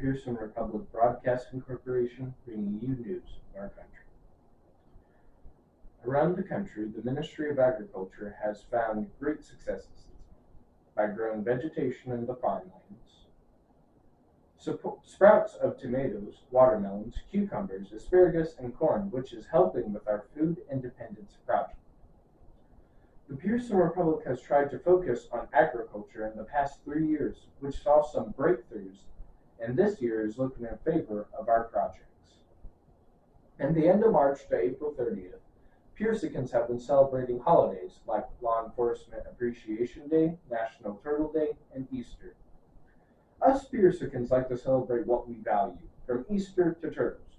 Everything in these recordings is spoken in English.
Pearson Republic Broadcasting Corporation, bringing you news of our country. Around the country, the Ministry of Agriculture has found great successes by growing vegetation in the farmlands, sprouts of tomatoes, watermelons, cucumbers, asparagus, and corn, which is helping with our food independence project. The Pearson Republic has tried to focus on agriculture in the past 3 years, which saw some breakthroughs, and this year is looking in favor of our projects. At the end of March to April 30th, Pearsicans have been celebrating holidays like Law Enforcement Appreciation Day, National Turtle Day, and Easter. Us Pearsicans like to celebrate what we value, from Easter to Turtles.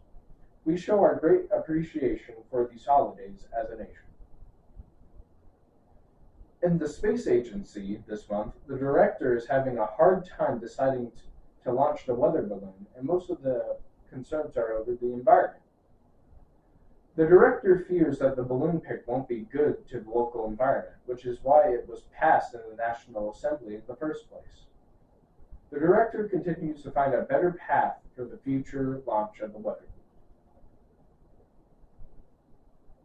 We show our great appreciation for these holidays as a nation. In the space agency this month, the director is having a hard time deciding to launch the weather balloon, and most of the concerns are over the environment. The director fears that the balloon pick won't be good to the local environment, which is why it was passed in the National Assembly in the first place. The director continues to find a better path for the future launch of the weather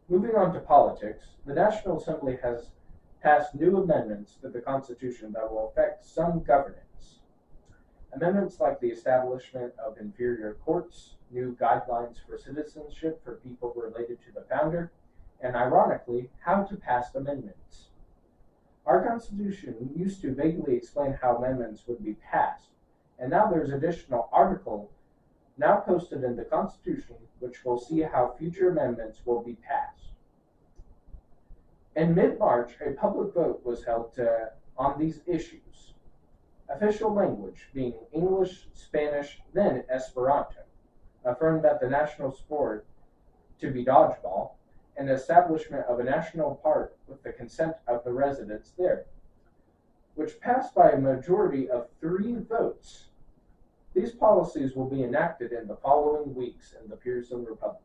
balloon. Moving on to politics, the National Assembly has passed new amendments to the Constitution that will affect some governance. Amendments like the establishment of inferior courts, new guidelines for citizenship for people related to the founder, and ironically, how to pass amendments. Our Constitution used to vaguely explain how amendments would be passed, and now there's an additional article now posted in the Constitution which will see how future amendments will be passed. In mid-March, a public vote was held on these issues. Official language, being English, Spanish, then Esperanto, affirmed that the national sport to be dodgeball, and the establishment of a national park with the consent of the residents there, which passed by a majority of 3 votes. These policies will be enacted in the following weeks in the Pearson Republic.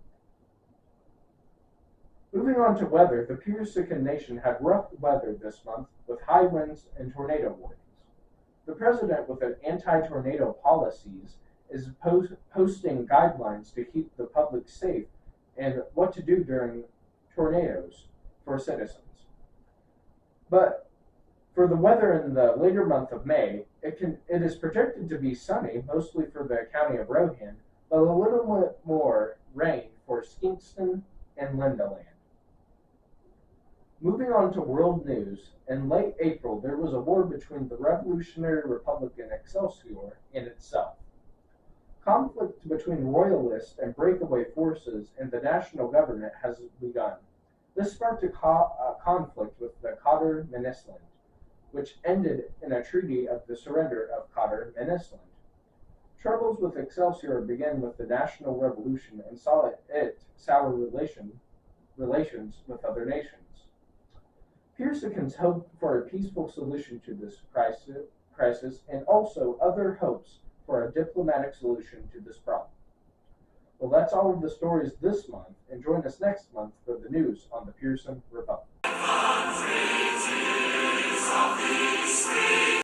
Moving on to weather, the Pearsican Nation had rough weather this month with high winds and tornado warnings. The president, with an anti-tornado policies, is posting guidelines to keep the public safe and what to do during tornadoes for citizens. But for the weather in the later month of May, it is projected to be sunny, mostly for the county of Rohan, but a little bit more rain for Skinkston and Lindaland. Moving on to world news, in late April there was a war between the Revolutionary Republic and Excelsior and itself. Conflict between royalist and breakaway forces and the national government has begun. This sparked a conflict with the Cotter Menisland, which ended in a treaty of the surrender of Cotter Menisland. Troubles with Excelsior began with the National Revolution and saw it sour relations with other nations. Pearsicans hope for a peaceful solution to this crisis and also other hopes for a diplomatic solution to this problem. Well, that's all of the stories this month, and join us next month for the news on the Pearson Republic.